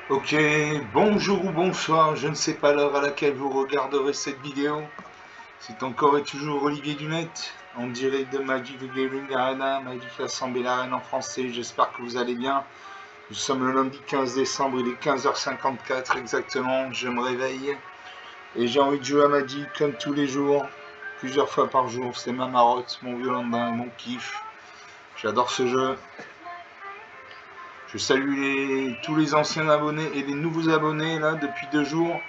Ok, bonjour ou bonsoir, je ne sais pas l'heure à laquelle vous regarderez cette vidéo. C'est encore et toujours Olivier Dumette, en direct de Magic the Gathering Arena, Magic Assemblée l'Arène en français, j'espère que vous allez bien. Nous sommes le lundi 15 décembre, il est 15h54 exactement, je me réveille. Et j'ai envie de jouer à Magic comme tous les jours, plusieurs fois par jour, c'est ma marotte, mon violon, mon kiff. J'adore ce jeu. Je salue tous les anciens abonnés et les nouveaux abonnés là depuis 2 jours.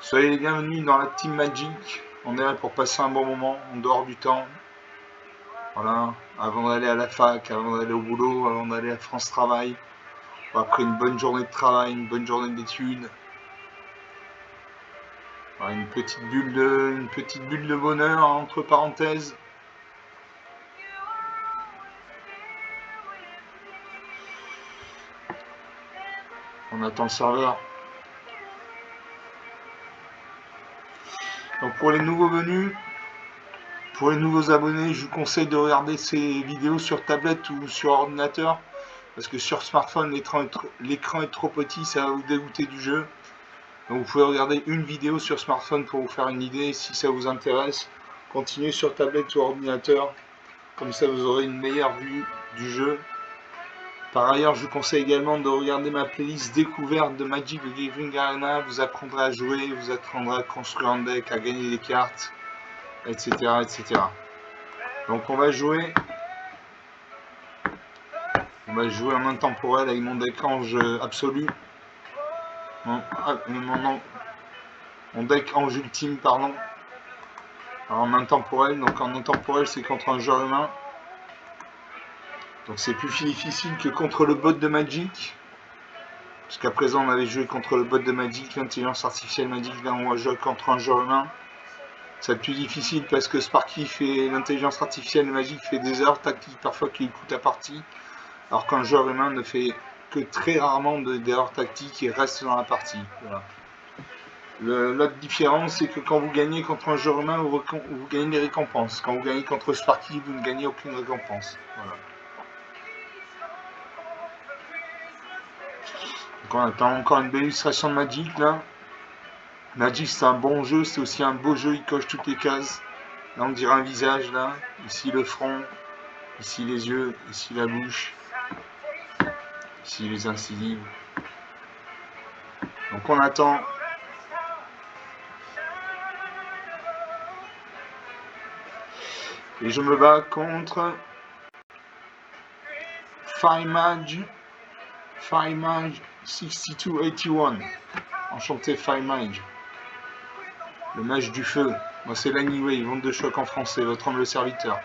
Soyez les bienvenus dans la Team Magic. On est là pour passer un bon moment, en dehors du temps. Voilà, avant d'aller à la fac, avant d'aller au boulot, avant d'aller à France Travail. Après une bonne journée de travail, une bonne journée d'études. Voilà, une petite bulle de bonheur entre parenthèses. On attend le serveur. Donc pour les nouveaux venus, pour les nouveaux abonnés, je vous conseille de regarder ces vidéos sur tablette ou sur ordinateur. Parce que sur smartphone, l'écran est trop petit, ça va vous dégoûter du jeu. Donc vous pouvez regarder une vidéo sur smartphone pour vous faire une idée. Si ça vous intéresse, continuez sur tablette ou ordinateur. Comme ça, vous aurez une meilleure vue du jeu. Par ailleurs, je vous conseille également de regarder ma playlist découverte de Magic the Gathering Arena. Vous apprendrez à jouer, vous apprendrez à construire un deck, à gagner des cartes, etc., etc. Donc on va jouer en intemporel avec mon deck ange absolu. Mon deck ange ultime, pardon. Alors, en intemporel, donc en intemporel c'est contre un joueur humain. Donc c'est plus difficile que contre le bot de Magic. Jusqu'à présent on avait joué contre le bot de Magic, l'intelligence artificielle Magic, là on va jouer contre un joueur humain. C'est plus difficile parce que Sparky fait l'intelligence artificielle Magic fait des erreurs tactiques parfois qui lui coûtent la partie. Alors qu'un joueur humain ne fait que très rarement d'erreurs tactiques et reste dans la partie. Voilà. L'autre différence, c'est que quand vous gagnez contre un joueur humain, vous gagnez des récompenses. Quand vous gagnez contre Sparky, vous ne gagnez aucune récompense. Voilà. Donc on attend encore une belle illustration de Magic là. Magic c'est un bon jeu, c'est aussi un beau jeu, il coche toutes les cases. Là on dirait un visage là. Ici le front, ici les yeux, ici la bouche, ici les incisives. Donc on attend. Et je me bats contre Firemage 6281. Enchanté Firemage. Le mage du feu. Moi c'est l'Anyway, vente de choc en français, votre humble serviteur.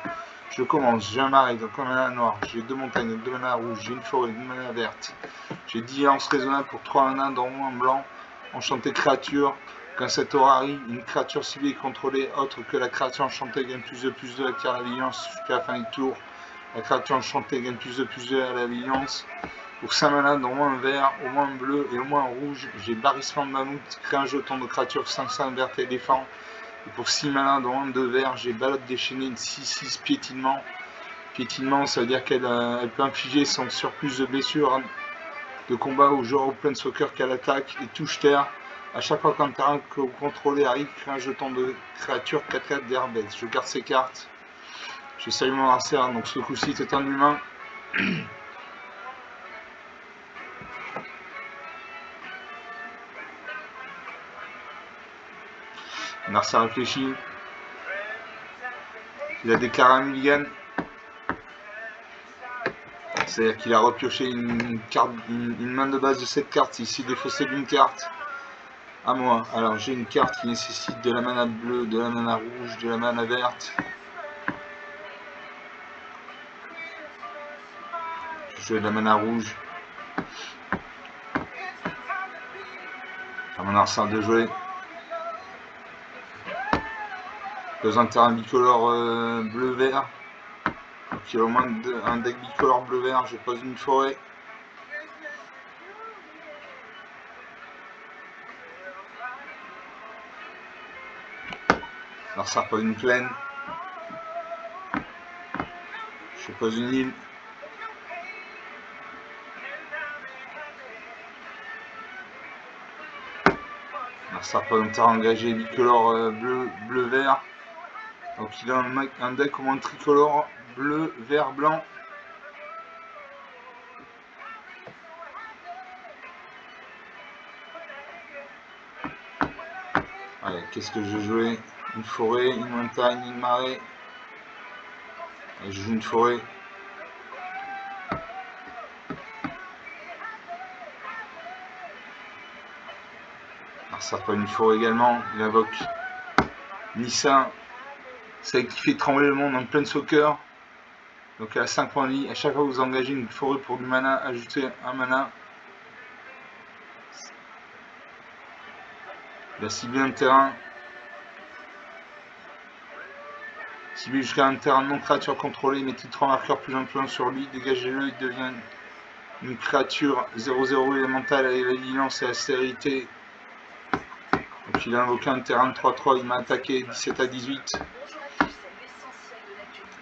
Je commence, j'ai un marais, donc un mana noir, j'ai 2 montagnes, 2 mana rouges, j'ai une forêt, une mana verte. J'ai 10 lances raisonnables pour 3 mana dont un blanc. Enchanté créature. Quand cette aura arrive, une créature ciblée est contrôlée autre que la créature enchantée gagne plus 2 acquiert la vigilance jusqu'à la fin du tour. La créature enchantée gagne plus 2 à la vigilance. Pour 5 mana, dont au moins un vert, au moins un bleu et au moins un rouge, j'ai barrissement de mammouth, crée un jeton de créature 5/5 verte et défend. Et pour 6 mana, dont un de vert, j'ai balade déchaînée de 6/6 piétinement. Piétinement, ça veut dire qu'elle peut infliger son surplus de blessure de combat au joueur au planeswalker qu'elle attaque et touche terre. À chaque fois qu'un terrain que vous contrôlez arrive, crée un jeton de créature 4/4 d'Airbase. Je garde ces cartes. J'ai salué mon adversaire, donc ce coup-ci c'est un humain. Narcia réfléchit. Il a déclaré un mulligan. C'est-à-dire qu'il a repioché une main de base de 7 cartes. Ici, défaussé d'une carte. À moi. Alors, j'ai une carte qui nécessite de la mana bleue, de la mana rouge, de la mana verte. Je joue de la mana rouge. À mon arsenal de jouer. Dans un terrain bicolore bleu-vert. Donc il y a au moins un deck bicolore bleu-vert. Je pose une forêt. Alors ça pose une plaine. Je pose une île. Ça représente engagé bicolore bleu-vert. Donc il a un deck au moins tricolore bleu, vert, blanc. Allez, qu'est-ce que je jouais? Une forêt, une montagne, une marée. Allez, je joue une forêt. Alors ça peut une forêt également. Il invoque Nissa. Celle qui fait trembler le monde en pleine soccer. Donc à 5 points de vie. À chaque fois que vous engagez une forêt pour du mana, ajoutez un mana. Il a ciblé un terrain. Ciblé jusqu'à un terrain non créature contrôlée, mettez 3 marqueurs plus un sur lui, dégagez-le, il devient une créature 0-0 élémentale avec la vigilance et la stérilité. Donc il a invoqué un terrain de 3-3, il m'a attaqué 17 à 18.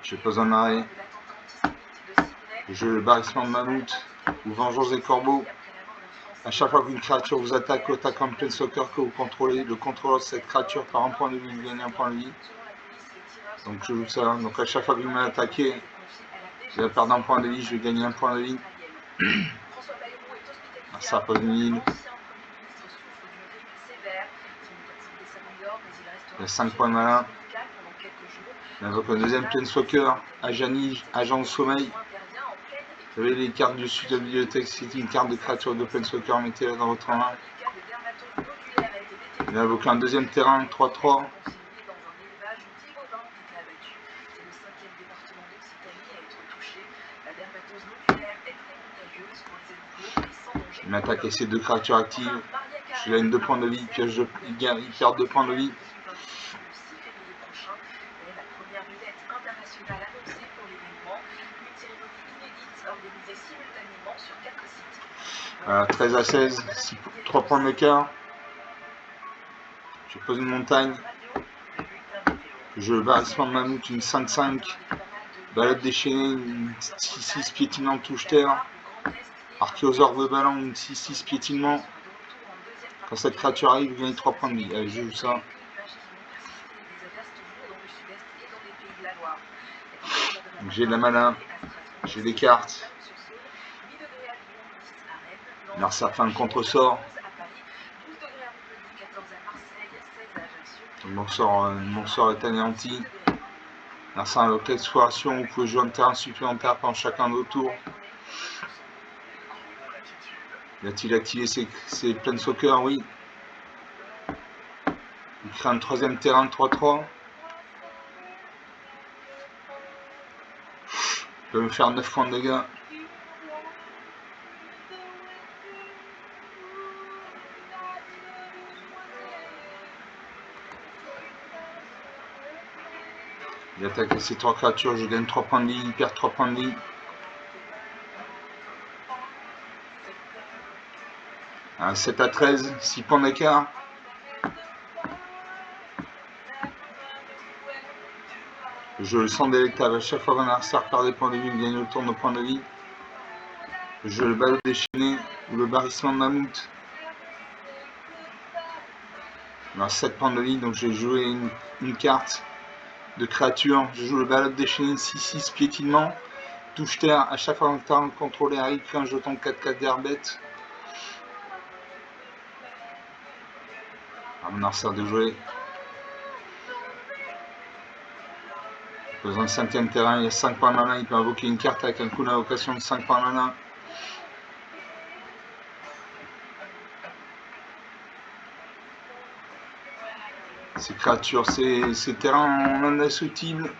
J'ai pas un arrêt. Je le barrissement de mammouth ou vengeance des corbeaux. À chaque fois qu'une créature vous attaque ou attaque en pleine soccer que vous contrôlez, le contrôleur de cette créature par un point de vie, vous gagnez un point de vie. Donc je joue ça. Donc à chaque fois qu'il m'a attaqué, je vais perdre un point de vie, je vais gagner un point de vie. Ça pose une île. Il y a 5 points de malin. Il invoque un deuxième Planeswalker, Ajani, agent au sommeil. Vous avez les cartes du sud de la bibliothèque, c'est une carte de créature de Planeswalker, mettez-la dans votre main. Il invoque un deuxième terrain, 3-3. Il m'attaque avec ses 2 créatures actives. Je gagne 2 points de vie, piège de... il perd 2 points de vie. Voilà, 13 à 16, 3 points d'écart. Je pose une montagne. Je barrissement de mammouth, une 5-5. Balade déchaînée, une 6-6 piétinement touche terre. Archéosaure de ballon, une 6-6 piétinement. Quand cette créature arrive, vous gagnez 3 points de vie. Allez, je joue ça. J'ai de la mana. J'ai des cartes. Alors ça fait un contre-sort. Mon sort est anéanti. Alors ça invoque l'exploration. Vous pouvez jouer un terrain supplémentaire pendant chacun de vos tours. A-t-il activé ses Planeswalkers? Oui. Il crée un troisième terrain de 3-3. Il peut me faire 9 points de dégâts. Il attaque avec ces 3 créatures, je gagne 3 points de vie, il perd 3 points de vie. Un 7 à 13, 6 points d'écart. Je le sens délectable. À chaque fois qu'un adversaire perd des points de vie, il gagne autant de points de vie. Je le balade déchaîné ou le barrissement de mammouth. On a 7 points de vie, donc j'ai joué une carte de créature. Je joue le balade déchaîné 6-6 piétinement. Touche terre. À chaque fois qu'un terrain contrôlé arrive, crée un jeton 4-4 d'herbette. Mon adversaire de jouer. Dans un 5e terrain, il y a 5 points de mana, il peut invoquer une carte avec un coup d'invocation de 5 points de mana. Ces créatures, ces terrains en indestructible.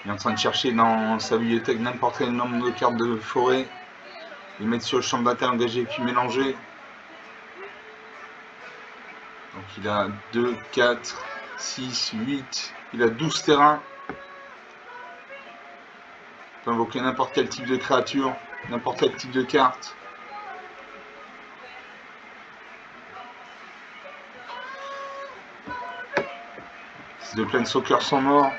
Il est en train de chercher dans sa bibliothèque n'importe quel nombre de cartes de forêt. Les mettre sur le champ de bataille engagé puis mélanger. Donc il a 2, 4, 6, 8. Il a 12 terrains. Il peut invoquer n'importe quel type de créature, n'importe quel type de carte. Ces 2 Planeswalkers sont morts.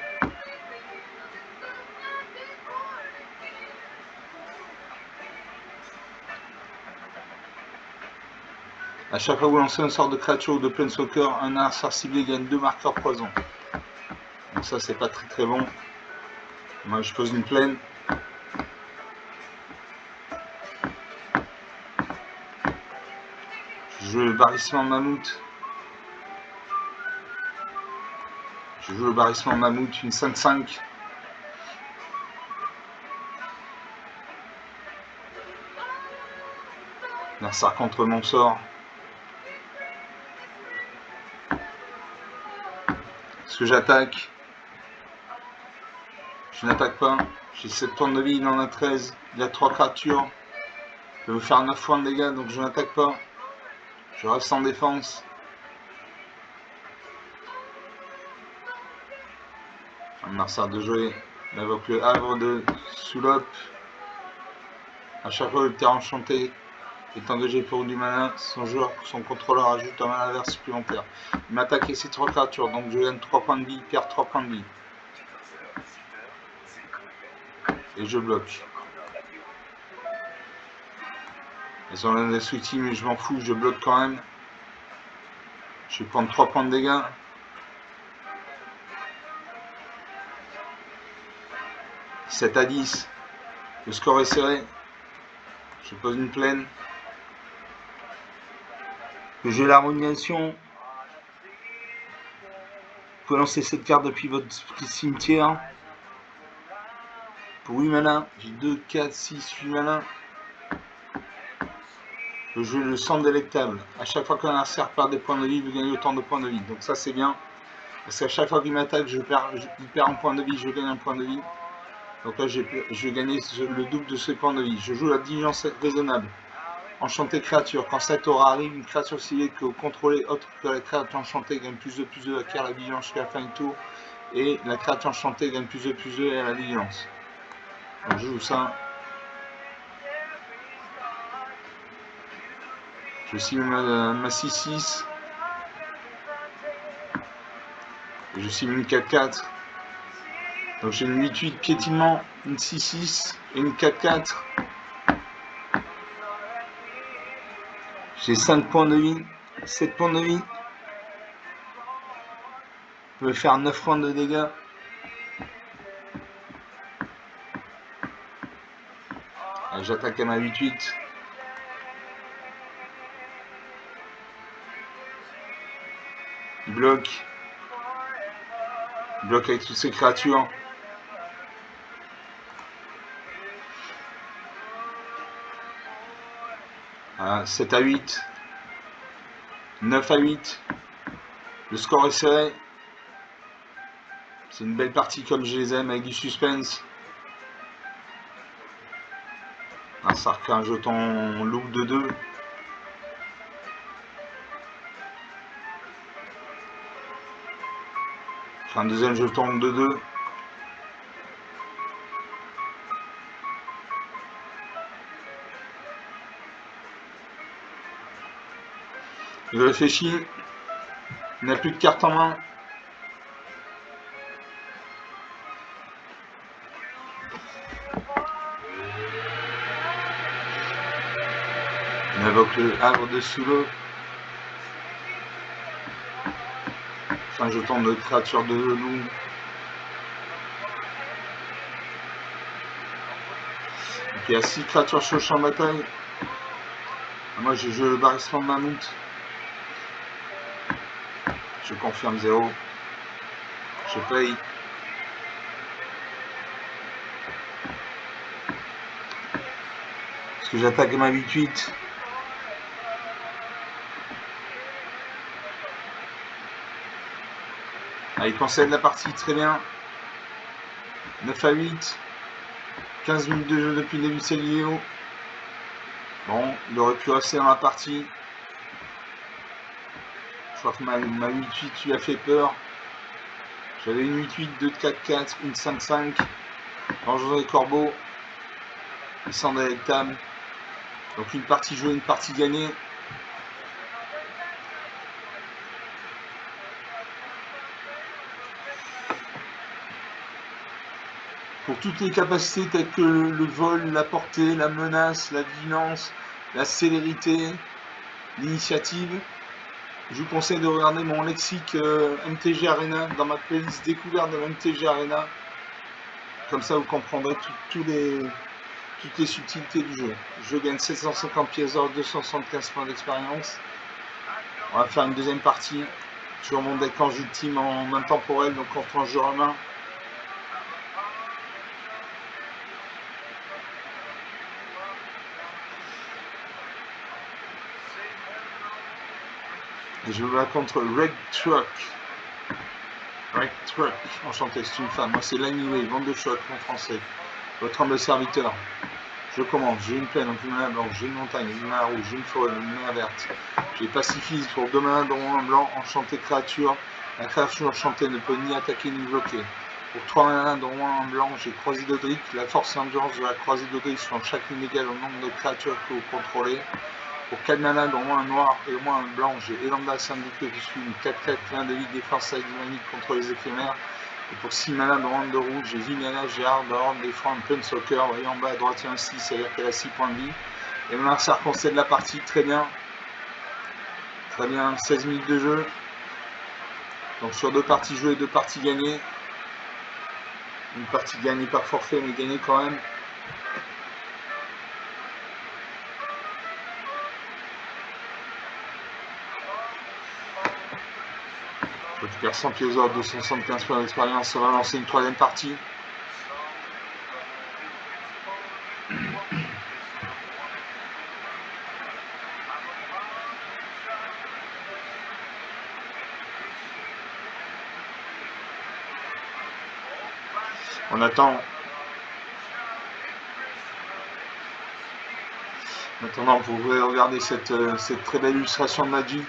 À chaque fois que vous lancez un sort de créature ou de planeswalker, un adversaire ciblé gagne 2 marqueurs poison. Donc ça c'est pas très bon. Moi je pose une plaine. Je joue le barrissement mammouth. Je joue le barrissement mammouth, une 5-5. L'adversaire contre mon sort. Est-ce que j'attaque? Je n'attaque pas. J'ai 7 points de vie, il en a 13. Il a 3 créatures. Je vais me faire 9 points de dégâts, donc je n'attaque pas. Je reste en défense. Un adversaire de jouer. Il invoque le havre de Soulop. À chaque fois que le terrain enchanté est engagé pour du mana, son contrôleur ajoute un mana vert supplémentaire. Il m'attaque avec ses 3 créatures, donc je gagne 3 points de vie, perds 3 points de vie. Et je bloque. Ils ont l'indestructible, mais je m'en fous, je bloque quand même. Je vais prendre 3 points de dégâts. « 7 à 10. Le score est serré. Je pose une plaine. J'ai l'harmonisation. Vous pouvez lancer cette carte depuis votre cimetière. Pour 8 mana, j'ai 2, 4, 6, 8 mana. Je joue le sang délectable. À chaque fois qu'un adversaire perd des points de vie, vous gagnez autant de points de vie. Donc ça c'est bien. Parce qu'à chaque fois qu'il m'attaque, il perd un point de vie, je gagne un point de vie. Donc là, je vais gagner le double de ce points de vie. Je joue la diligence raisonnable. Enchanté créature. Quand cette aura arrive, une créature ciblée que vous contrôlez autre que la créature enchantée gagne plus de acquiert la vigilance jusqu'à la fin du tour. Et la créature enchantée gagne plus de à la vigilance. Donc je joue ça. Je signe ma 6-6. Et je signe une 4-4. Donc j'ai une 8-8 piétinement, une 6-6 et une 4-4. J'ai 5 points de vie, 7 points de vie. Je vais faire 9 points de dégâts. J'attaque à ma 8-8. Il bloque. Il bloque avec toutes ces créatures. Voilà, 7 à 8. 9 à 8. Le score est serré. C'est une belle partie comme je les aime avec du suspense. Ça recrée un jeton look de 2. Un deuxième jeton de 2. Je réfléchis. Il n'a plus de cartes en main. Il invoque le havre de Soulop. Un jeton de créature de loup. Il y a 6 créatures sur le champ de bataille. Moi je joue le barrissement de mammouth. Je confirme 0. Je paye. Est-ce que j'attaque ma 8-8? Il concède la partie, très bien. 9 à 8. 15 minutes de jeu depuis le début de cette vidéo. Bon, il aurait pu rester dans la partie. Je crois que ma 8-8 lui a fait peur. J'avais une 8-8, 2 de 4-4, une 5-5. Vengeance des corbeaux. Il s'en délectable. Donc une partie jouée, une partie gagnée. Pour toutes les capacités telles que le vol, la portée, la menace, la vigilance, la célérité, l'initiative. Je vous conseille de regarder mon lexique MTG Arena dans ma playlist découverte de MTG Arena. Comme ça, vous comprendrez toutes les subtilités du jeu. Je gagne 750 pièces d'or, 275 points d'expérience. On va faire une deuxième partie sur mon deck Ange Ultime en intemporel, donc contre un jeu romain. Et je me bats contre Red Truck. Red Truck, enchanté, c'est une femme. Moi c'est l'animé, vente de choc en français. Votre humble serviteur. Je commence, j'ai une plaine, donc une main blanche, j'ai une montagne, une main rouge, j'ai une forêt, une main verte. J'ai pacifiste pour 2 mains, dont un blanc, enchanté créature. La créature enchantée ne peut ni attaquer ni bloquer. Pour 3 mains, dont un blanc, j'ai croisé d'Odric. La force et endurance de la croisée d'Odric sont chacune égales au nombre de créatures que vous contrôlez. Pour 4 manas, dont un noir et au moins un blanc, j'ai Elanda Syndiqué, je suis une 4-4 plein de vie, défense dynamique contre les éphémères. Et pour 6 manas, dont un de rouge, j'ai Vignana, j'ai Ardor, défendre, Planeswalker, vous voyez en bas à droite, il y a un 6, c'est-à-dire qu'elle a 6 points de vie. Et maintenant, ça concède la partie, très bien. Très bien, 16 minutes de jeu. Donc sur 2 parties jouées, 2 parties gagnées. Une partie gagnée par forfait, mais gagnée quand même. Je récupère 100 pièces d'or, 275 points d'expérience. Ça va lancer une 3e partie. On attend. Maintenant, vous pouvez regarder cette très belle illustration de Magic.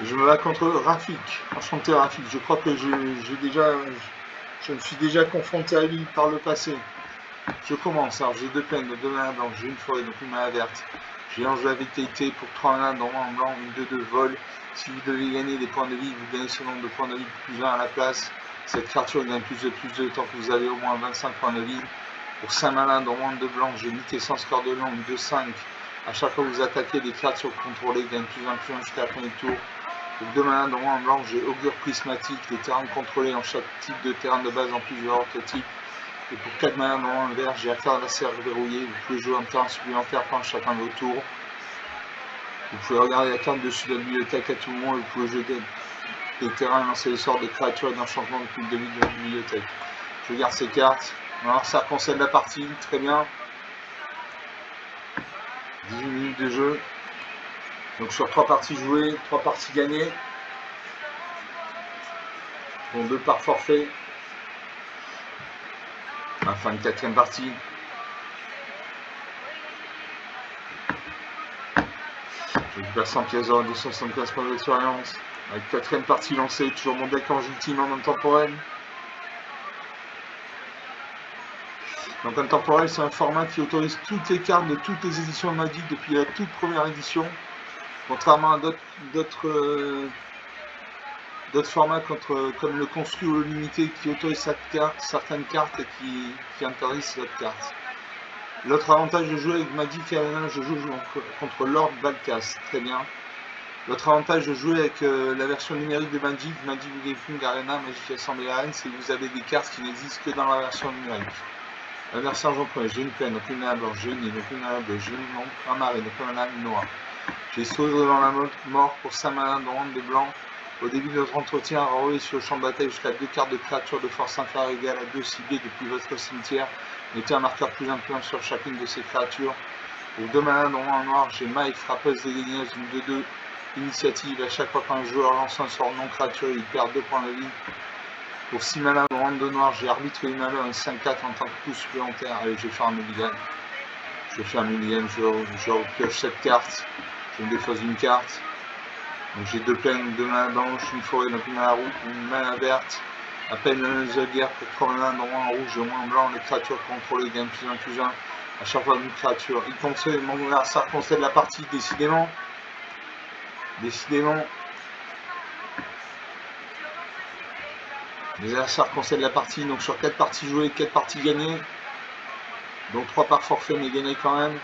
Je me bats contre Rafik. Enchanté Rafik. Je crois que je me suis déjà confronté à lui par le passé. Je commence. Alors j'ai 2 plaines, 2 mains blanches, j'ai une forêt, donc une main verte. J'ai l'ange de la vitalité pour 3 mains, dont un blanc, une 2-2 vol. Si vous devez gagner des points de vie, vous gagnez ce nombre de points de vie plus 1 à la place. Cette créature gagne plus de tant que vous avez au moins 25 points de vie. Pour 5 malins, dont moins 2 blancs, j'ai unité sans score de long, une 2-5. À chaque fois que vous attaquez des créatures contrôlées, gagne plus 1 jusqu'à la fin du tour. Pour 2 malins, dont un blanc, j'ai augure prismatique. Les terrains contrôlés en chaque type de terrain de base en plusieurs autres types. Et pour 4 mains dans un vert, j'ai affaire à la serre verrouillée. Vous pouvez jouer un terrain supplémentaire pendant chacun de vos tours. Vous pouvez regarder la carte dessus de la bibliothèque à tout moment et vous pouvez jouer des terrains et lancer des sorts de créatures et d'enchantements depuis le début de la bibliothèque. Je regarde ces cartes. Alors ça concède la partie, très bien. 18 minutes de jeu. Donc sur 3 parties jouées, 3 parties gagnées. Dont 2 par forfait. On va faire une 4e partie. Je récupère 100 pièces d'or, 275 points d'expérience. Avec 4e partie lancée, toujours mon deck Ange Ultime en intemporel. Donc intemporel, c'est un format qui autorise toutes les cartes de toutes les éditions de Magic depuis la toute première édition. Contrairement à d'autres formats comme le construit ou le limité qui autorise certaines cartes et qui interdisent d'autres cartes. L'autre avantage de jouer avec Magic Arena, je joue contre Lord Balkas, très bien. L'autre avantage de jouer avec la version numérique de Magic Gathering Arena, Magic Assembly Arena, c'est que vous avez des cartes qui n'existent que dans la version numérique. La version jaune, j'ai une plaine, donc une main blanche, j'ai une île, donc une main bleue, j'ai un marais, donc un main noir. J'ai sauvé dans la mort pour 5 malins dans ronde de blanc. Au début de notre entretien, envoyez sur le champ de bataille jusqu'à 2 cartes de créatures de force inférieure égale à 2 ciblées depuis votre cimetière. Mettez un marqueur plus +1 sur chacune de ces créatures. Pour 2 malins dans un noir, j'ai Mike, frappeuse dédaigneuse, une 2-2. Initiative, à chaque fois qu'un joueur lance un sort non créature, il perd 2 points de vie. Pour 6 malins dans ronde de noir, j'ai arbitre du malheur et 5-4 en tant que coup supplémentaire. Allez, je vais faire un mulligan. Je repioche cette carte. Je me défausse d'une carte. Donc j'ai 2 plaines, 2 mains blanches, une forêt, donc une main verte. À peine une guerre pour 3 mains, dont un rouge et au moins blanc. Les créatures contrôlées gagnent +1/+1. À chaque fois une créature. Il concède, ça concède la partie, décidément. Les adversaires concèdent la partie, donc sur 4 parties jouées, 4 parties gagnées. Donc 3 par forfait, mais gagnées quand même.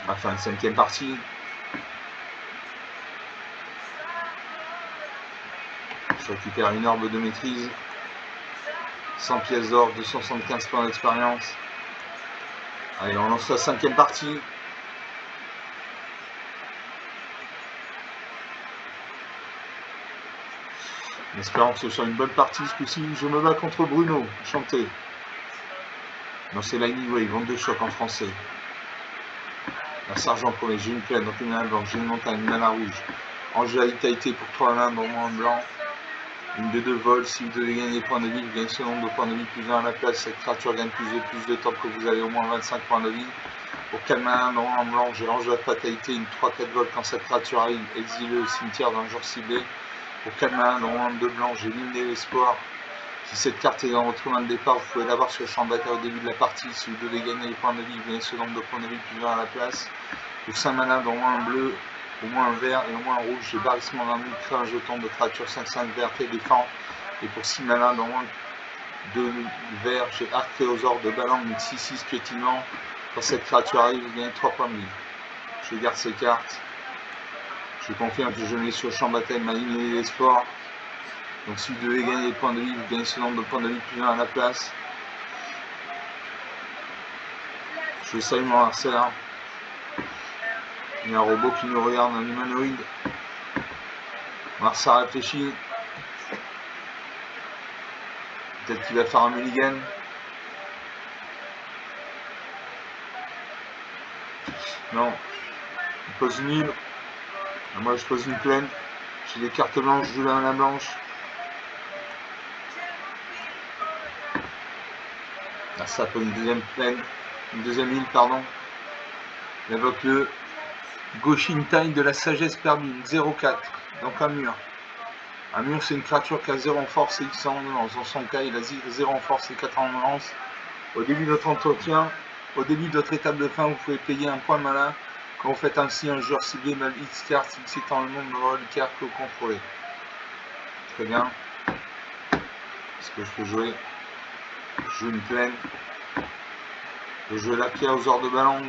Enfin, une 5e partie. Je récupère une orbe de maîtrise. 100 pièces d'or, 275 points d'expérience. Allez, on lance la 5e partie. En espérant que ce soit une bonne partie, ce coup-ci, je me bats contre Bruno. Enchanté. Non, c'est Lightning Wave, vente de choc en français. La Sergent premier, j'ai une plaine, donc une mana blanche, j'ai une montagne, une mana rouge. Ange de la vitalité pour 3 mains, dans mon blanc. Une de 2 vols, si vous devez gagner des points de vie, vous gagnez ce nombre de points de vie plus 1 à la place. Cette créature gagne plus de temps que vous avez au moins 25 points de vie. Pour 4 mains, dans mon blanc, j'ai Ange de la fatalité, une 3-4 vols quand cette créature arrive, exilée au cimetière d'un jour ciblé. Pour 4 mains, dans mon 2 blanc, j'ai l'hymne des espoirs. Si cette carte est dans votre main de départ, vous pouvez l'avoir sur le champ de bataille au début de la partie. Si vous devez gagner des points de vie, vous gagnez ce nombre de points de vie plus 1 à la place. Pour 5 mana, dans moins un bleu, au moins un vert et au moins un rouge, j'ai barrissement d'un mille, crée un jeton de créature 5-5 vert et défend. Et pour 6 mana, dans moins 2 verts, j'ai Archéosaure de Balan, une 6-6 piétinement. Quand cette créature arrive, vous gagnez 3 points de vie. Je garde ces cartes. Je confirme que je mets sur le champ de bataille ma ligne des sports. Donc si vous devez gagner des points de vie, vous gagnez ce nombre de points de vie plus 1 à la place. Je salue mon harcèle. Il y a un robot qui nous regarde, un humanoïde. Marsa réfléchit. Peut-être qu'il va faire un mulligan. Non. Il pose une île. Moi je pose une plaine. J'ai des cartes blanches, je joue la main blanche. Là ça peut une deuxième plaine. Une deuxième île, pardon. Il invoque le Goshintai de la sagesse perdue, 0-4. Donc un mur. Un mur, c'est une créature qui a 0 en force et X en endurance. Dans son cas, il a 0 en force et 4 en endurance. Au début de votre entretien, au début de votre étape de fin, vous pouvez payer un point de mana. Quand vous faites ainsi, un joueur ciblé mal X cartes, X étant le nombre de cartes que vous contrôlez. Très bien. Ce que je peux jouer, je joue une plaine. Je joue l'Archéosaure de Balang,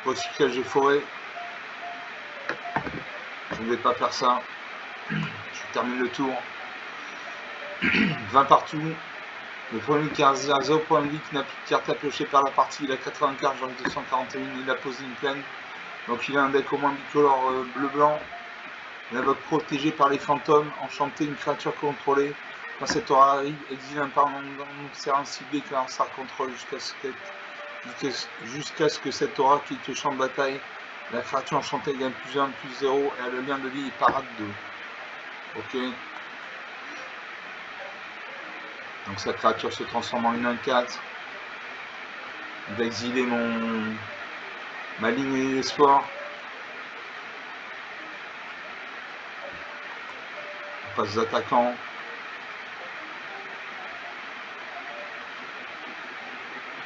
recyclage des forêts. Je ne vais pas faire ça. Je termine le tour. 20 partout. Le premier qui a 0 point de vie, qui n'a plus de carte à piocher par la partie, il a 80 cartes, j'en ai 241, il a posé une plaine. Donc il a un deck au moins bicolore bleu-blanc. Il invoque protégé par les fantômes, enchanté, une créature contrôlée. Quand cette aura arrive, exile un parlement serrant ciblé que ça contrôle jusqu'à ce que cette aura quitte le champ de bataille. La créature enchantée gagne plus 1, plus 0, et a le lien de vie et parade 2. Ok. Donc sa créature se transforme en une 1-4. Il va exiler ma ligne d'espoir. On passe d'attaquant.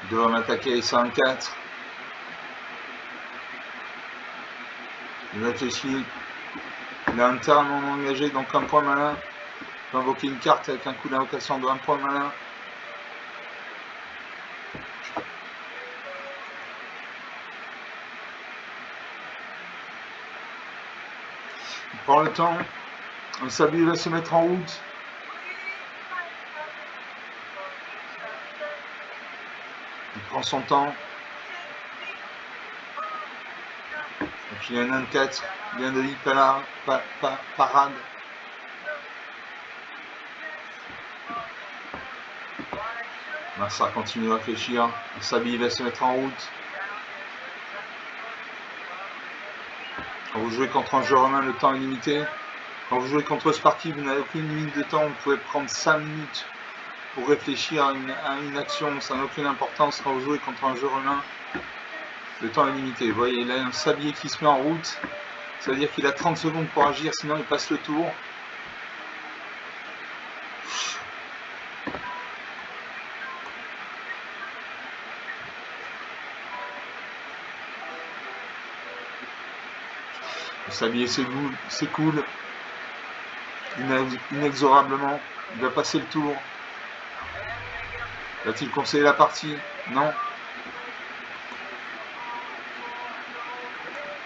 Il devrait m'attaquer, c'est un 4. Il réfléchit. Il a un terrain non engagé, donc un point malin. Il peut invoquer une carte avec un coup d'invocation de 1 point malin. Il prend le temps. Le sablier va se mettre en route. Il prend son temps. Et puis il y a un 1-4. Bien de lit parade. Ça continue à réfléchir. Le sablier va se mettre en route. Quand vous jouez contre un joueur humain, le temps est limité. Quand vous jouez contre Sparky, vous n'avez aucune limite de temps. Vous pouvez prendre 5 minutes pour réfléchir à une action. Ça n'a aucune importance. Quand vous jouez contre un joueur humain, le temps est limité. Vous voyez, il a un sablier qui se met en route. Ça veut dire qu'il a 30 secondes pour agir, sinon il passe le tour. Le sablier s'écoule. inexorablement. Il va passer le tour. Va-t-il conseiller la partie? Non.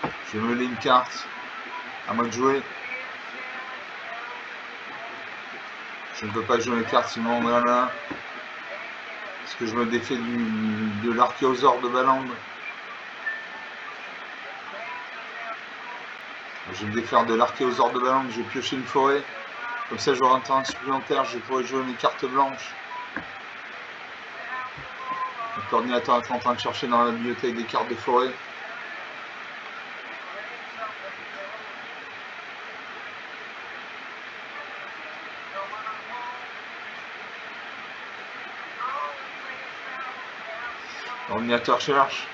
Je vais me mêler une carte. À moi de jouer. Je ne peux pas jouer une carte sinon on a là. Parce que je me défais de l'archéosaure de Baland. Je vais me défaire de l'archéosaure de Baland. Je vais piocher une forêt. Comme ça j'aurai un terrain supplémentaire. Je pourrai jouer mes cartes blanches. Le coordinateur est en train de chercher dans la bibliothèque des cartes de forêt. L'ordinateur cherche.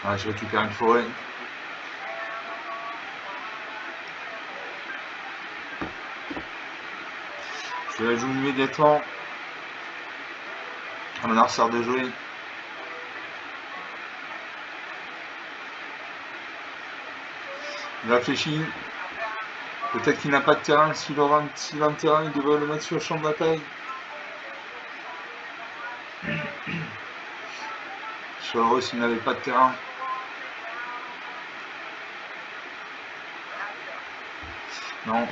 Ah, je récupère une forêt. Je la joue immédiatement. À mon adversaire de jouer. Il réfléchit. Peut-être qu'il n'a pas de terrain. S'il a un terrain, il devrait le mettre sur le champ de bataille. Je serais heureux s'il n'avait pas de terrain. Non.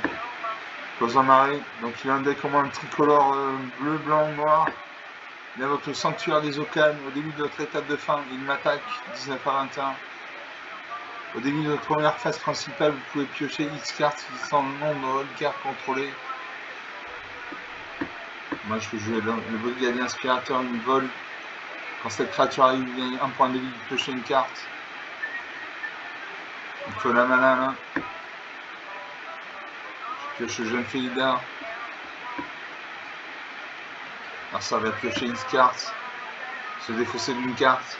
Pose un marée. Donc il a un deck comme un tricolore bleu, blanc, noir. Il invoque le sanctuaire des Okanes. Au début de notre étape de fin, il m'attaque 19 à 21. Au début de notre première phase principale, vous pouvez piocher X cartes sans le nombre de cartes contrôlées. Moi je peux jouer le brigadier inspirateur, une vol. Quand cette créature arrive, il gagne un point de vie, piocher une carte. Il faut la mana là. Je pioche le jeune Félidar. Alors ça va piocher X cartes. Se défausser d'une carte.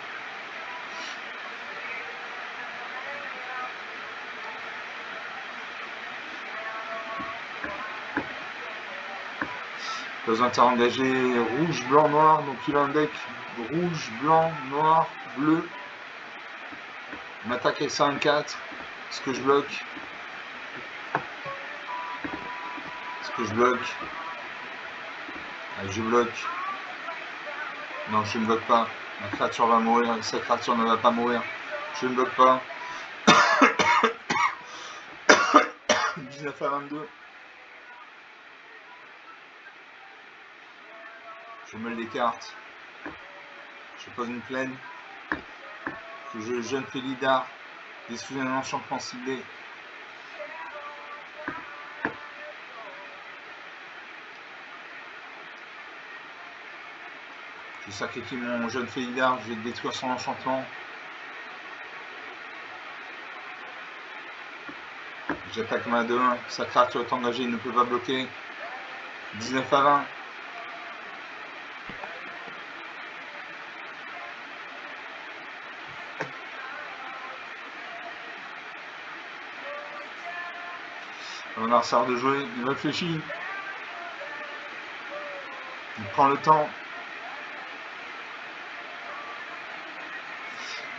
Pose un terrain engagé rouge, blanc, noir. Donc il a un deck rouge, blanc, noir, bleu. Il m'attaque avec 5-4. Est-ce que je bloque? Est-ce que je bloque? Allez, je bloque. Non, je ne bloque pas. Ma créature va mourir. Cette créature ne va pas mourir. Je ne bloque pas. 19 à 22. Je mêle les cartes. Je pose une plaine. Je joue le jeune Félidar. Détruis un enchantement ciblé. Je sacrifie mon jeune Félidar. Je vais détruire son enchantement. J'attaque ma 2-1. Sa créature est engagée. Il ne peut pas bloquer. 19 à 20. Mon adversaire de jouer, il réfléchit. Il prend le temps.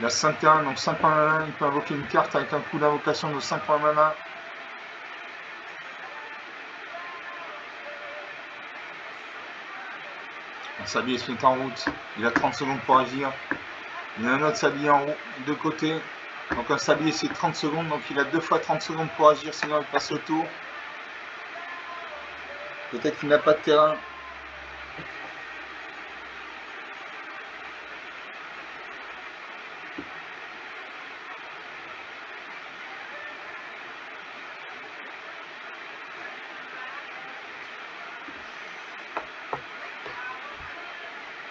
Il a 5 terrains, donc 5 points mana. Il peut invoquer une carte avec un coup d'invocation de 5 points mana. Un sablier se met en route. Il a 30 secondes pour agir. Il y a un autre sablier en route de côté. Donc un sablier c'est 30 secondes. Donc il a 2 fois 30 secondes pour agir, sinon il passe le tour. Peut-être qu'il n'a pas de terrain.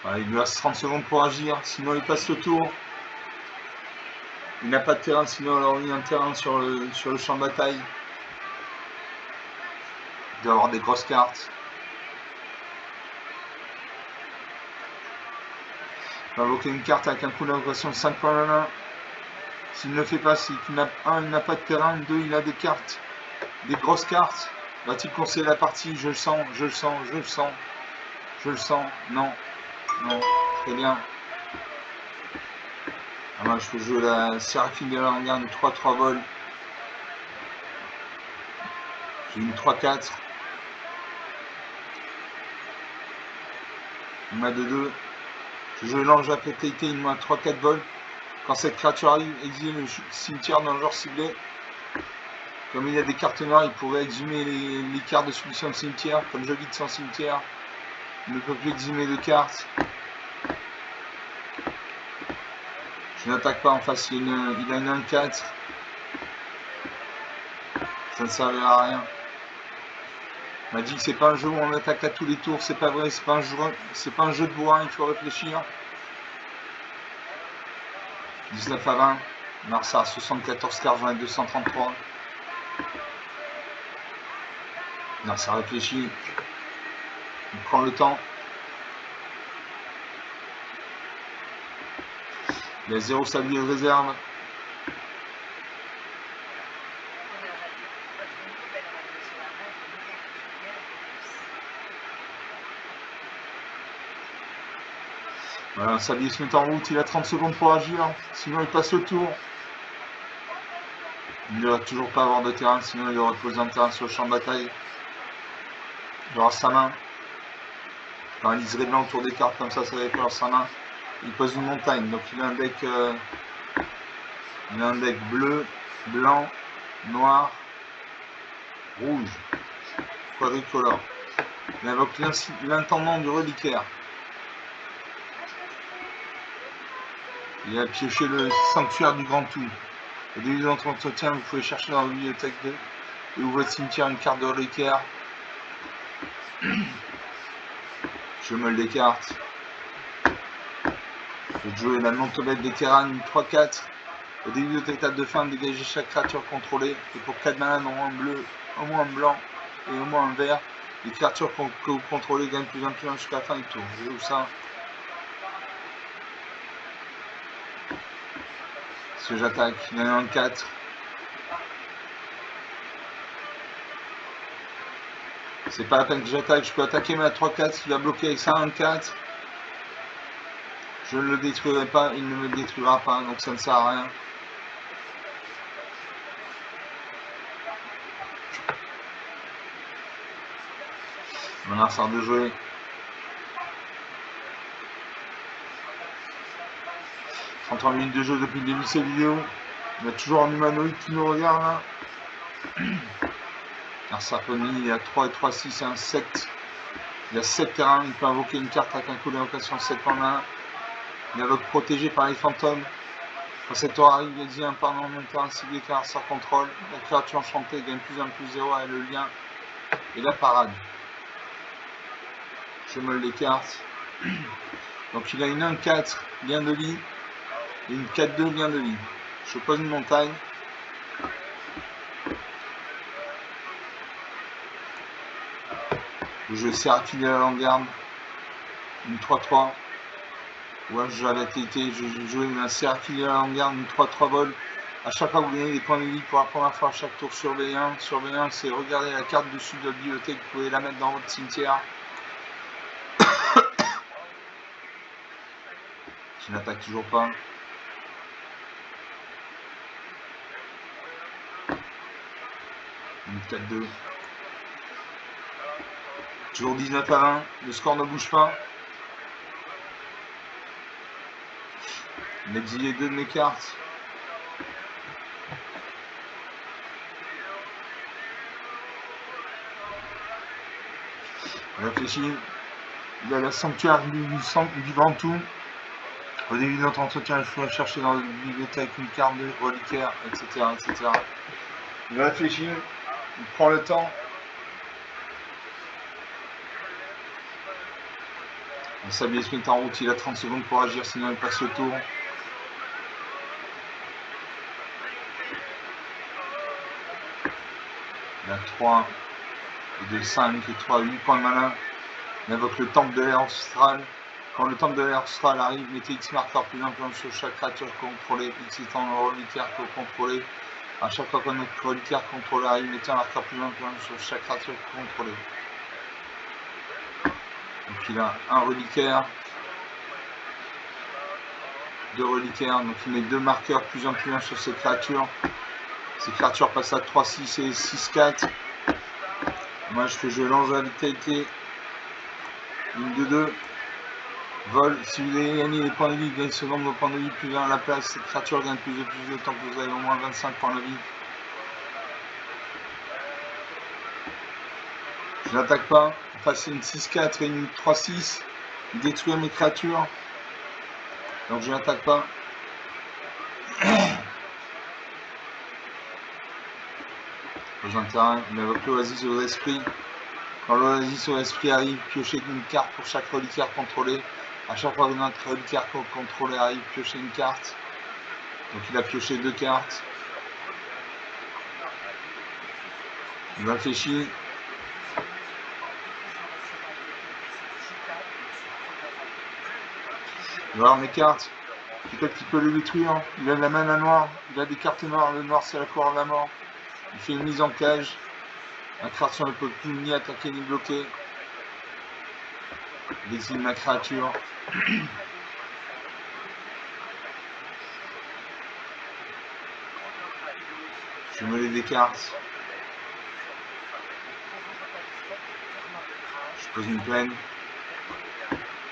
Voilà, il lui reste 30 secondes pour agir, sinon il passe le tour. Il n'a pas de terrain, sinon alors il y a un terrain sur le champ de bataille. Il doit avoir des grosses cartes. Il va invoquer une carte avec un coup d'invocation de 5 points mana. S'il ne fait pas, c'est qu'il n'a il n'a pas de terrain, 2, il a des cartes, des grosses cartes. Va-t-il conseiller la partie? Je le sens, je le sens, je le sens. Je le sens. Non. Non. Très bien. Ah, moi, je peux jouer la Séraphine de la Langarde, une 3-3 vol. J'ai une 3-4. Une main de 2. Je joue l'ange à pété, une main 3-4 vol. Quand cette créature arrive, exile le cimetière dans le genre ciblé. Comme il y a des cartes noires, il pourrait exhumer les cartes de celui de cimetière. Comme je guide son cimetière, il ne peut plus exhumer de cartes. Je n'attaque pas en face, il a une 1-4. Ça ne servira à rien. Magic, c'est pas un jeu où on attaque à tous les tours, c'est pas vrai, c'est pas un jeu de bourrin, il faut réfléchir. 19 à 20, Marsa 74 cartes, 233. Marsa réfléchit, il prend le temps. Il y a 0 sablier de réserve. Voilà, un sablier se met en route, il a 30 secondes pour agir, sinon il passe le tour. Il ne va toujours pas avoir de terrain, sinon il aurait posé un terrain sur le champ de bataille. Il aura sa main. Quand il liserait blanc autour des cartes comme ça va faire sa main. Il pose une montagne, donc il a un deck bleu, blanc, noir, rouge, quadricolore. Il invoque l'intendant du reliquaire. Il a pioché le sanctuaire du grand tout. Au début de notre entretien, vous pouvez chercher dans la bibliothèque et ou votre cimetière une carte de reliquaire. Je meule des cartes. Je vais jouer la non-tobette vétérane, une 3-4. Au début de votre étape de fin, dégagez chaque créature contrôlée. Et pour 4 mana, au moins un bleu, au moins un blanc et au moins un vert. Les créatures que vous contrôlez gagnent plus 1 jusqu'à la fin du tour. Je joue ça. Parce que j'attaque, il y en a un 4. C'est pas la peine que j'attaque, je peux attaquer ma 3-4, il va bloquer avec ça 1-4. Je ne le détruirai pas, il ne me détruira pas, donc ça ne sert à rien. Maintenant, ça sert de jouer. 33 minutes de jeu depuis le début de cette vidéo. Il y a toujours un humanoïde qui nous regarde là. Arsarponi, il y a 3 et 3, 6 et un 7. Il y a 7 terrains, il peut invoquer une carte avec un coup d'invocation 7 en 1. Il invoque protégé par les fantômes. Quand cette tour arrive, il dit un pendant en même temps ciblé car sans contrôle. La créature enchantée gagne plus 1 plus 0 avec le lien et la parade. Je meule les cartes. Donc il a une 1-4, lien de vie, et une 4-2, lien de vie. Je pose une montagne. Je Séraphine de la Langarde, une 3-3. Ouais, j'avais été, je jouais une Séraphine de la Langarde, une 3-3 vol. À chaque fois, vous gagnez des points de vie pour la première fois à chaque tour sur V1. Sur V1, c'est regarder la carte dessus de la bibliothèque, vous pouvez la mettre dans votre cimetière. Je n'attaque toujours pas. Une 4-2. Toujours 19 à 20, le score ne bouge pas. J'ai exilé 2 de mes cartes. Réfléchis. Il y a le sanctuaire du grand tout. Au début de notre entretien, je vais chercher dans la bibliothèque une carte de reliquaire, etc. etc. Il réfléchit, il prend le temps. Le sablier se met en route, il a 30 secondes pour agir, sinon il passe le tour. Il a 3, et 2, 5, et 3, 8 points de mana. Il invoque le temple de l'air austral. Quand le temple de l'air austral arrive, mettez X marqueur plus un plan sur chaque créature contrôlée, X étant le reliquaire que vous contrôlez. À chaque fois que notre reliquaire contrôlé arrive, mettez un marqueur plus un plan sur chaque créature contrôlée. Donc il a un reliquaire. 2 reliquaires, donc il met 2 marqueurs +1/+1 sur ces créatures. Ces créatures passent à 3-6 et 6-4. Moi je lance la vitalité. Une 2-2. Vol, si vous avez gagné les points de vie, gagne ce nombre de points de vie +1 à la place. Cette créature gagne plus de tant que vous avez au moins 25 points de vie. Je n'attaque pas. Enfin, c'est une 6-4 et une 3-6. Il détruit mes créatures. Donc je n'attaque pas. Pas d'intérêt. Il invoque l'oasis aux esprits. Quand l'oasis aux esprits arrive, piochez une carte pour chaque reliquaire contrôlé. À chaque fois que notre reliquaire contrôlé arrive, piochez une carte. Donc il a pioché 2 cartes. Il réfléchit. Il va voir mes cartes. Peut-être qu'il peut le détruire. Il a la main à noire. Il a des cartes noires. Le noir, c'est la couleur de la mort. Il fait une mise en cage. La créature ne peut plus ni attaquer ni bloquer. Il exile ma créature. Je me les des cartes. Je pose une plaine.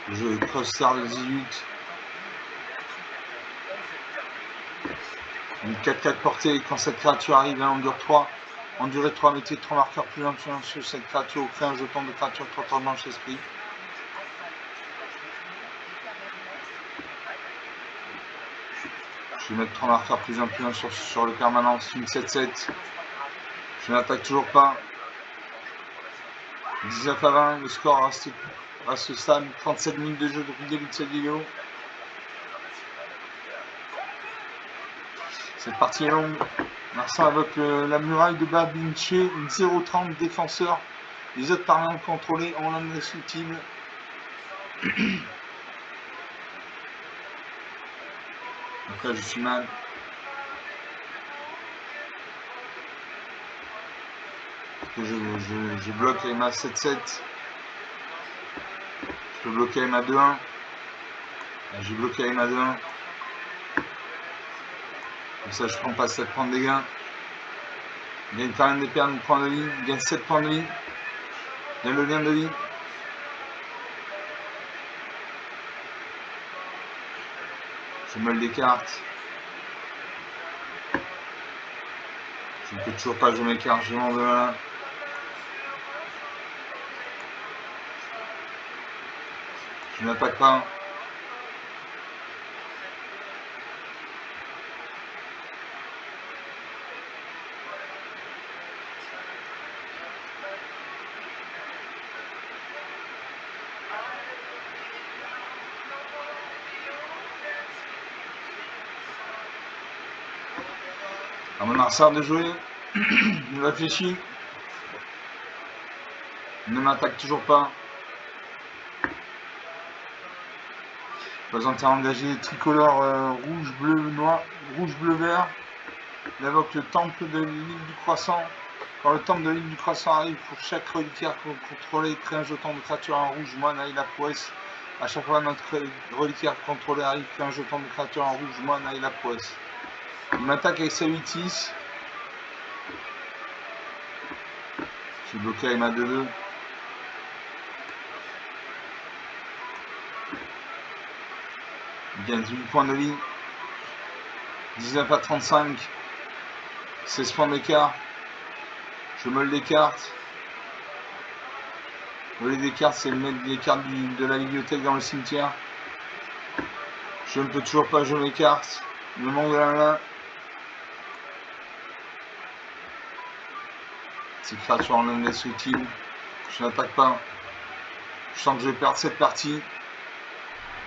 Je creuse serre de 18. Une 4-4 portée. Quand cette créature arrive, elle endure 3. En durée 3, mettez 3 marqueurs +1/+1 sur cette créature ou créez un jeton de créature 3 manches esprit. Je vais mettre 3 marqueurs +1/+1 sur le permanent. C'est une 7-7. Je n'attaque toujours pas. 19 à 20, le score reste stable. 37 minutes de jeu depuis le début de cette vidéo. Cette partie est longue. Marsan invoque la muraille de Babinché, une 0-30 défenseur. Les autres permanents contrôlés ont l'indestructible. Donc là je suis mal. Que je bloque avec ma 7-7. Je peux bloquer avec ma 2-1. J'ai bloqué avec ma 2-1. Comme ça je prends pas 7 points de dégâts. Il gagne quand même des pertes de points de vie. Il gagne 7 points de vie. Il y a le lien de vie. Je meule des cartes. Je ne peux toujours pas jouer mes cartes. Je m'en vais là. Je n'attaque pas. À mon adversaire de jouer. Il réfléchit. Il ne m'attaque toujours pas. Pas intérêt à engager les tricolores rouge, bleu, noir, rouge, bleu, vert. Il invoque le temple de l'île du croissant. Quand le temple de l'île du croissant arrive, pour chaque reliquaire contrôlé, crée un jeton de créature en rouge, moine, aille la prouesse. À chaque fois notre reliquaire contrôlé arrive, crée un jeton de créature en rouge, moine, aille la prouesse. Il m'attaque avec sa 8-6. Je suis bloqué avec ma 2-2. Il gagne 8 points de vie. 19 à 35. 16 points d'écart. Je meule des cartes. Voler des cartes, c'est mettre des cartes de la bibliothèque dans le cimetière. Je ne peux toujours pas jouer mes cartes. Il me manque de la main. Ces créatures en indestructible. Je n'attaque pas. Je sens que je vais perdre cette partie.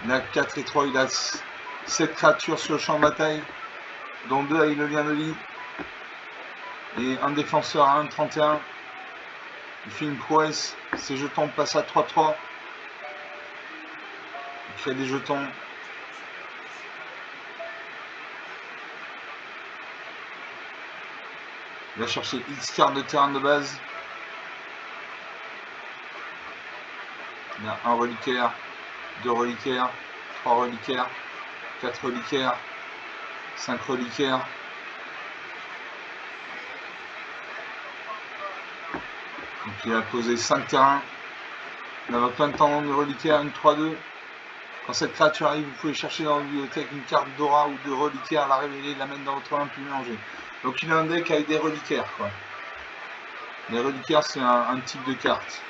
Il a 4 et 3. Il a 7 créatures sur le champ de bataille, dont 2 avec le lien de vie. Et un défenseur à 1,31. Il fait une prouesse. Ses jetons passent à 3-3. Il crée des jetons. Il va chercher X cartes de terrain de base. Il y a un reliquaire, 2 reliquaires, 3 reliquaires. 4 reliquaires, 5 reliquaires. Donc il a posé 5 terrains. On a plein de temps de reliquaires, une 3-2. Quand cette créature arrive, vous pouvez chercher dans la bibliothèque une carte d'aura ou de reliquaire, la révéler, la mettre dans votre main, puis mélanger. Donc il a un deck avec des reliquaires, quoi. Les reliquaires, c'est un type de carte.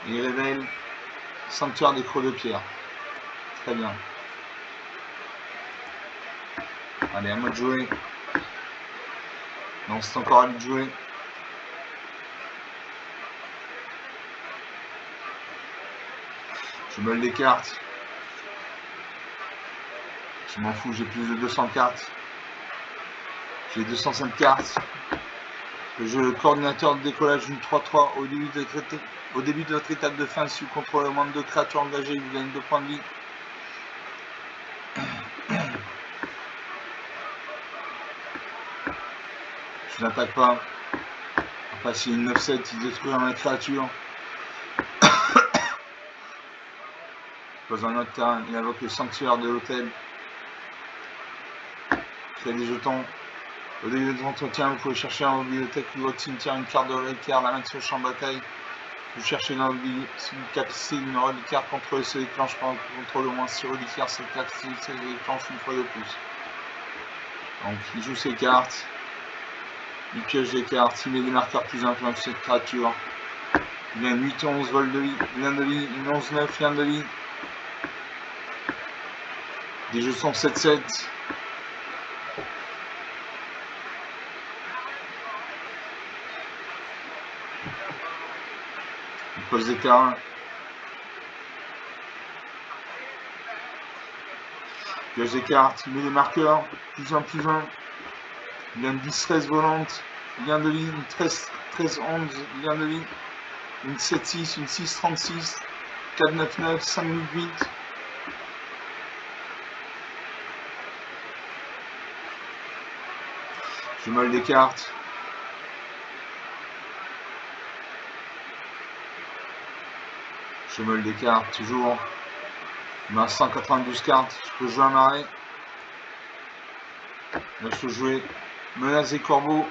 Il révèle Sanctuaire des Crocs de Pierre. Très bien. Allez, à moi de jouer. Non, c'est encore à lui de jouer. Je meule des cartes. Je m'en fous, j'ai plus de 200 cartes. J'ai 205 cartes. Le jeu coordinateur de décollage d'une 3-3 au début de votre étape de fin, si vous contrôlez au moins de 2 créatures engagées, vous gagnez 2 points de vie. Je n'attaque pas. Après, s'il y a une 9-7, il détruit ma créature. Pose un autre terrain, il invoque le sanctuaire de l'hôtel. Crée des jetons. Au début de votre entretien, vous pouvez chercher dans votre bibliothèque ou votre cimetière une carte de reliquaire, la mettre sur le champ de bataille. Vous cherchez dans votre bibliothèque une capacité d'une reliquaire contre ce déclenchement, contrôle au moins 6 reliquaires, cette capacité se déclenche une fois de plus. Donc il joue ses cartes, il pioche des cartes, il met des marqueurs plus influents sur cette créature. Il a une 8-11 vol de vie, une 11-9, 1 de vie. Des jeux sont 7-7. Il pose des terrains. Il pioche des cartes, il met des marqueurs, plus 1, plus 1. Il a une 10-13 volante, lien de vie, une 13-11, lien de vie, une 7-6, une 6-36, 4-9-9, 5-8-8. Je meule des cartes. Je meule des cartes, toujours. Il m'a 192 cartes, je peux jouer un marais. Là, je peux jouer menace des corbeaux.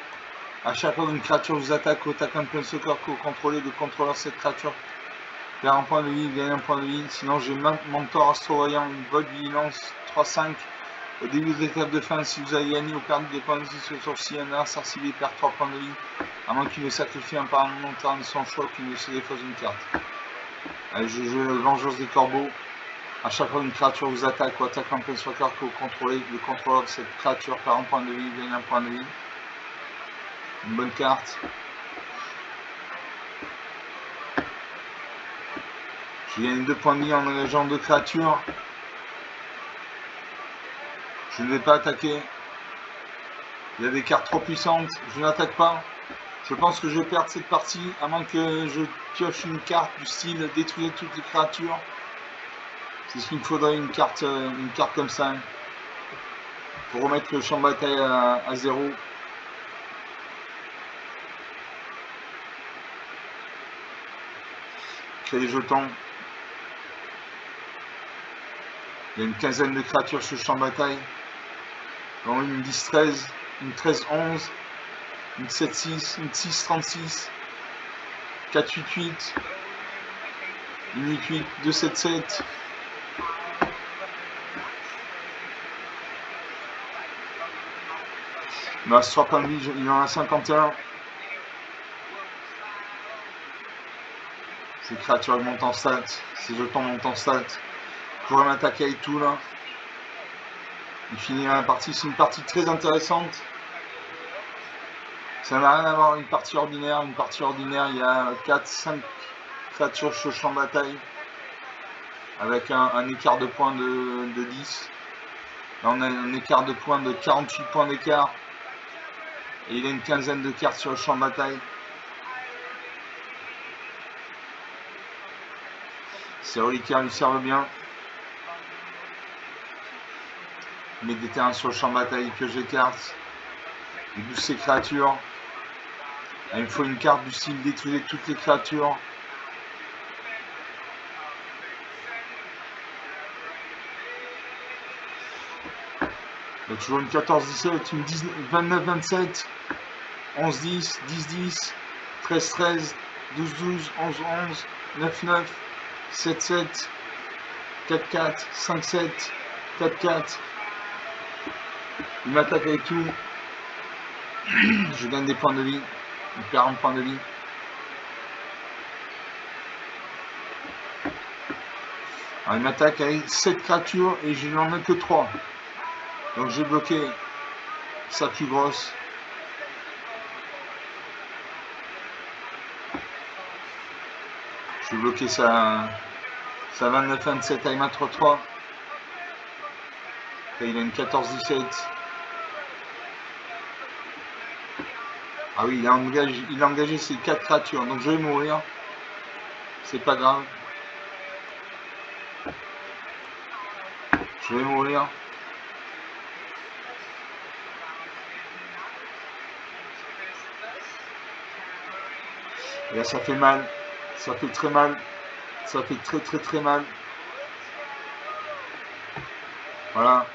À chaque fois qu'une créature vous attaque, vous attaquez un planeswalker que vous contrôlez, de contrôler cette créature perd un point de vie, gagne un point de vie. Sinon, j'ai Mentor Astrovoyant, une vol vigilance 3-5. Au début de l'étape de fin, si vous avez gagné ou perdu des points de vie sur sourcil, un adversaire ciblé perd 3 points de vie, à moins qu'il ne sacrifie un parlement de son choix ou qu'il ne se défausse une carte. Allez, je joue Vengeance des Corbeaux. À chaque fois qu'une créature vous attaque ou attaque un planeswalker que vous contrôlez, le contrôleur de cette créature perd un point de vie, gagne un point de vie. Une bonne carte. Je gagne 2 points de vie en engageant 2 créatures. Je ne vais pas attaquer. Il y a des cartes trop puissantes. Je n'attaque pas. Je pense que je vais perdre cette partie, à moins que je pioche une carte du style détruire toutes les créatures. C'est ce qu'il me faudrait, une carte comme ça. Pour remettre le champ de bataille à 0. Créer des jetons. Il y a une quinzaine de créatures sur le champ de bataille. Donc une 10-13, une 13-11, une 7-6, une 6-36, 4-8-8, une 8-8, 2-7-7. Il me reste 3 points de vie, il en a 51. Ces créatures montent en stats, ces jetons montent en stats. Je pourrais m'attaquer avec tout là. Il finira la partie, c'est une partie très intéressante. Ça n'a rien à voir avec une partie ordinaire. Une partie ordinaire, il y a 4-5 créatures sur le champ de bataille. Avec un écart de points de 10. Là on a un écart de points de 48 points d'écart. Et il a une quinzaine de cartes sur le champ de bataille. Ces reliquaires lui servent bien. Il met des terrains sur le champ de bataille, il pioche des cartes. Il booste ses créatures. Il me faut une carte du style détruire toutes les créatures. Il y a toujours une 14-17, une 29-27, 11-10, 10-10, 13-13, 12-12, 11-11, 9-9, 7-7, 4-4, 5-7, 4-4. Il m'attaque avec tout. Je gagne des points de vie. Il perd un point de vie. Alors, il m'attaque avec 7 créatures et je n'en ai que 3. Donc j'ai bloqué sa plus grosse. Je vais bloquer sa 29-27 avec ma 3-3. Là, il a une 14-17. Ah oui, il a engagé ses 4 créatures. Donc je vais mourir. C'est pas grave. Je vais mourir. Et là, ça fait mal. Ça fait très mal. Ça fait très mal. Voilà.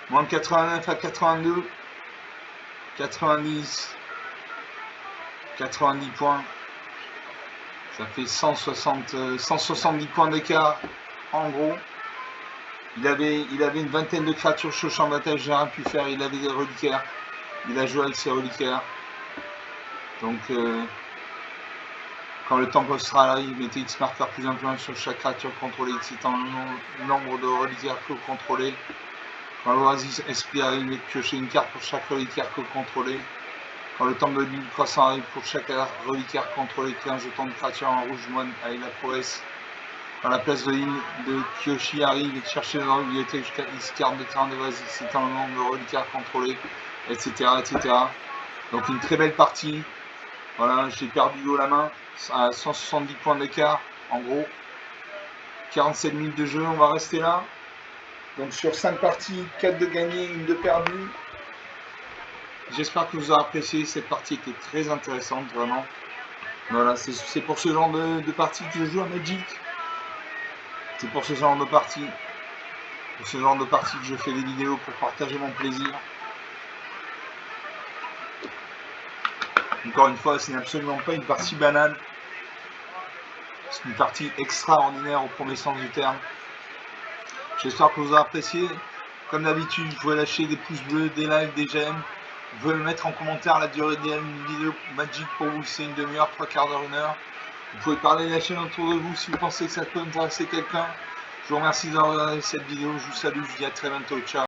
Moins de 89 à 82. 90. 90 points. Ça fait 170 points d'écart. En gros. Il avait une vingtaine de créatures sur le champ de bataille. J'ai rien pu faire. Il avait des reliquaires. Il a joué avec ses reliquaires. Donc, quand le temps postral arrive, mettez X marqueur plus un point sur chaque créature contrôlée, excitant le nombre de reliquaires que vous contrôlez. Quand l'oasis esprit arrive, piochez une carte pour chaque reliquaire que vous contrôlez. Quand le temple du croissant arrive, pour chaque reliquaire contrôlé, créez un jeton de créature en rouge moine avec la prouesse. Quand la place de l'île de Kyoshi arrive, cherchez dans la bibliothèque jusqu'à X cartes de terrain de l'oasis, excitant le nombre de reliquaires contrôlés, etc., etc. Donc une très belle partie. Voilà, j'ai perdu haut la main à 170 points d'écart, en gros. 47 minutes de jeu, on va rester là. Donc sur 5 parties, 4 de gagnés, 1 de perdu. J'espère que vous aurez apprécié, cette partie était très intéressante, vraiment. Voilà, c'est pour ce genre de partie que je joue à Magic. C'est pour ce genre de partie. Pour ce genre de partie que je fais des vidéos pour partager mon plaisir. Encore une fois, ce n'est absolument pas une partie banale. C'est une partie extraordinaire au premier sens du terme. J'espère que vous aurez apprécié. Comme d'habitude, vous pouvez lâcher des pouces bleus, des likes, des j'aime. Vous pouvez me mettre en commentaire la durée d'une vidéo Magic pour vous, c'est une demi-heure, 3 quarts d'heure, 1 heure. Vous pouvez parler de la chaîne autour de vous si vous pensez que ça peut intéresser quelqu'un. Je vous remercie d'avoir regardé cette vidéo. Je vous salue, je vous dis à très bientôt. Ciao.